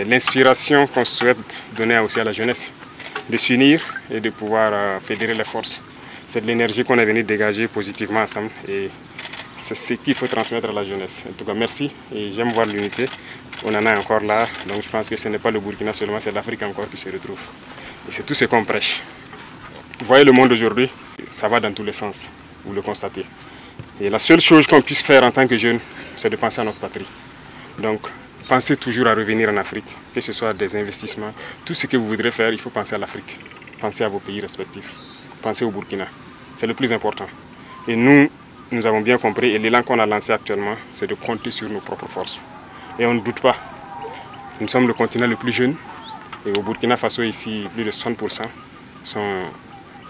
L'inspiration qu'on souhaite donner aussi à la jeunesse, de s'unir et de pouvoir fédérer les forces. C'est de l'énergie qu'on est venu dégager positivement ensemble et c'est ce qu'il faut transmettre à la jeunesse. En tout cas, merci et j'aime voir l'unité. On en a encore là, donc je pense que ce n'est pas le Burkina seulement, c'est l'Afrique encore qui se retrouve. Et c'est tout ce qu'on prêche. Vous voyez le monde aujourd'hui, ça va dans tous les sens, vous le constatez. Et la seule chose qu'on puisse faire en tant que jeune, c'est de penser à notre patrie. Donc, pensez toujours à revenir en Afrique, que ce soit des investissements, tout ce que vous voudrez faire, il faut penser à l'Afrique. Pensez à vos pays respectifs, pensez au Burkina. C'est le plus important. Et nous avons bien compris, et l'élan qu'on a lancé actuellement, c'est de compter sur nos propres forces. Et on ne doute pas, nous sommes le continent le plus jeune, et au Burkina Faso, ici, plus de 60% sont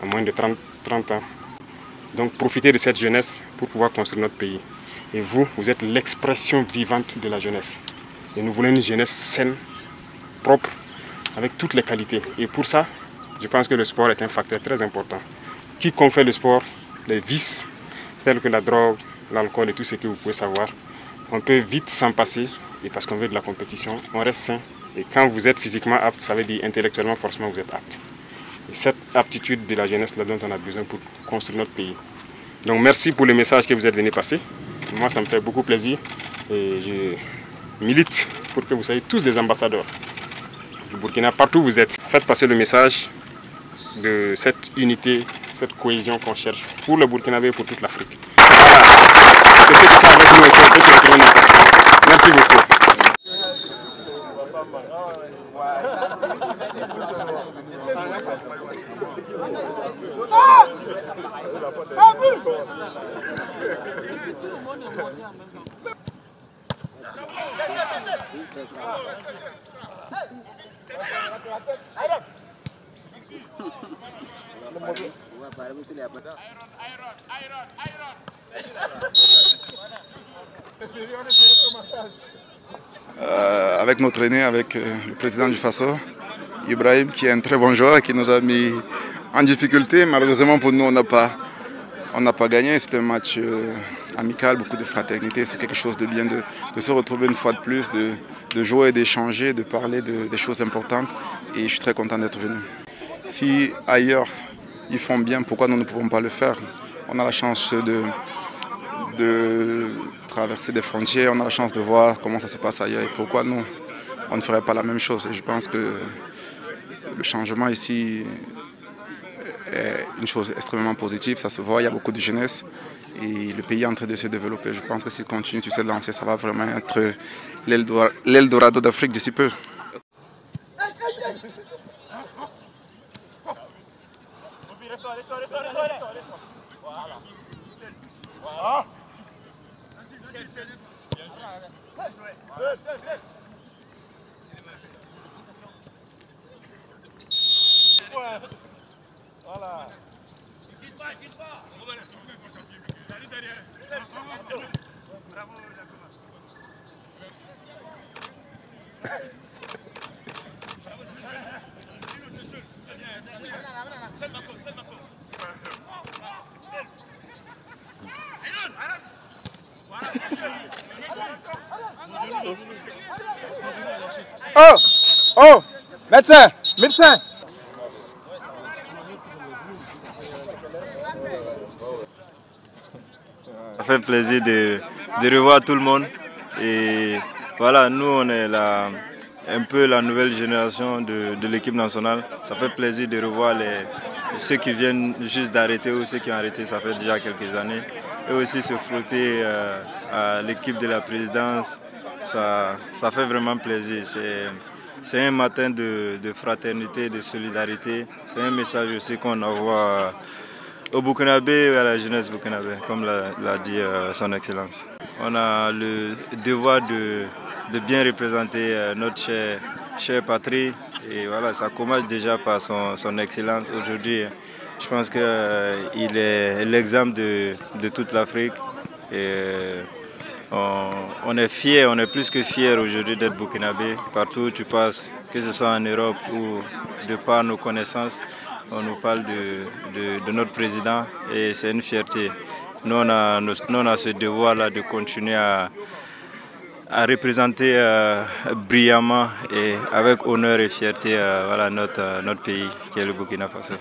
à moins de 30 ans. Donc profitez de cette jeunesse pour pouvoir construire notre pays. Et vous êtes l'expression vivante de la jeunesse. Et nous voulons une jeunesse saine, propre, avec toutes les qualités. Et pour ça, je pense que le sport est un facteur très important. Quiconque fait le sport, les vices, tels que la drogue, l'alcool et tout ce que vous pouvez savoir, on peut vite s'en passer. Et parce qu'on veut de la compétition, on reste sain. Et quand vous êtes physiquement apte, ça veut dire intellectuellement, forcément, vous êtes apte. Et cette aptitude de la jeunesse là dont on a besoin pour construire notre pays. Donc merci pour le message que vous êtes venu passer. Moi, ça me fait beaucoup plaisir. Et je milite pour que vous soyez tous des ambassadeurs du Burkina, partout où vous êtes. Faites passer le message de cette unité, cette cohésion qu'on cherche pour le Burkinabé et pour toute l'Afrique. Voilà. Que ceux qui sont avec nous aussi, on peut se retrouver n'importe où. Merci beaucoup. Avec notre aîné, avec le président du Faso, Ibrahim, qui est un très bon joueur et qui nous a mis en difficulté. Malheureusement pour nous, on n'a pas gagné. C'était un match amical, beaucoup de fraternité. C'est quelque chose de bien de se retrouver une fois de plus, de jouer, d'échanger, de parler des choses importantes. Et je suis très content d'être venu. Si ailleurs ils font bien, pourquoi nous ne pouvons pas le faire? On a la chance de traverser des frontières, on a la chance de voir comment ça se passe ailleurs et pourquoi nous, on ne ferait pas la même chose. Et je pense que le changement ici est une chose extrêmement positive, ça se voit, il y a beaucoup de jeunesse et le pays est en train de se développer. Je pense que s'il continue sur cette lancée, ça va vraiment être l'Eldorado d'Afrique d'ici peu. Voilà. Oh! Oh! Médecin! Médecin! Ça fait plaisir de revoir tout le monde. Et voilà, nous on est un peu la nouvelle génération de l'équipe nationale. Ça fait plaisir de revoir ceux qui viennent juste d'arrêter ou ceux qui ont arrêté, ça fait déjà quelques années. Et aussi se frotter à l'équipe de la présidence, ça fait vraiment plaisir. c'est un matin de fraternité, de solidarité. C'est un message aussi qu'on envoie au Burkinabé et à la jeunesse burkinabé, comme l'a dit son Excellence. On a le devoir de bien représenter notre chère patrie. Et voilà, ça commence déjà par son Excellence aujourd'hui. Je pense qu'il est l'exemple de toute l'Afrique. On est fiers, on est plus que fiers aujourd'hui d'être burkinabé. Partout où tu passes, que ce soit en Europe ou de par nos connaissances, on nous parle de notre président et c'est une fierté. Nous, on a ce devoir-là de continuer à représenter brillamment et avec honneur et fierté voilà, notre pays qui est le Burkina Faso.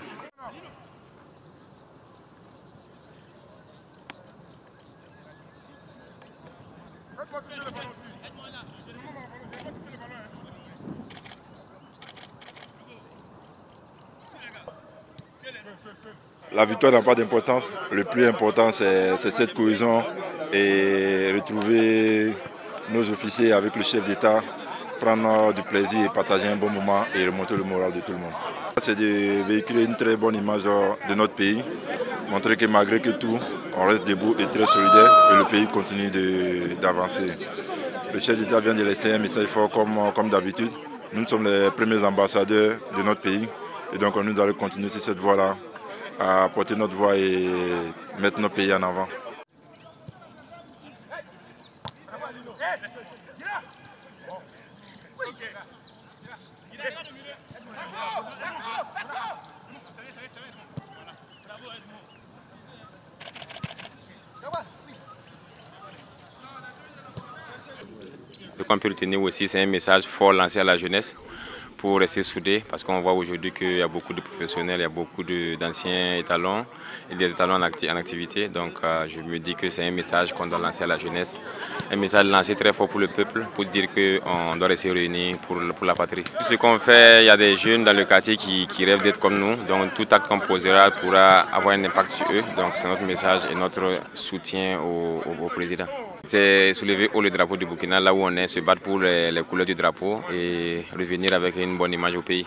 La victoire n'a pas d'importance. Le plus important, c'est cette cohésion et retrouver nos officiers avec le chef d'État, prendre du plaisir et partager un bon moment et remonter le moral de tout le monde. C'est de véhiculer une très bonne image de notre pays, montrer que malgré que tout, on reste debout et très solidaire et le pays continue d'avancer. Le chef d'État vient de laisser un message fort comme d'habitude. Nous sommes les premiers ambassadeurs de notre pays et donc nous allons continuer sur cette voie-là, à porter notre voix et mettre notre pays en avant. Ce qu'on peut retenir aussi, c'est un message fort lancé à la jeunesse pour rester soudés, parce qu'on voit aujourd'hui qu'il y a beaucoup de professionnels, il y a beaucoup d'anciens étalons et des étalons en activité. Donc je me dis que c'est un message qu'on doit lancer à la jeunesse, un message lancé très fort pour le peuple, pour dire qu'on doit rester réunis pour la patrie. Tout ce qu'on fait, il y a des jeunes dans le quartier qui rêvent d'être comme nous, donc tout acte qu'on posera pourra avoir un impact sur eux. Donc c'est notre message et notre soutien au président. C'est soulever haut le drapeau du Burkina, là où on est, se battre pour les couleurs du drapeau et revenir avec une bonne image au pays.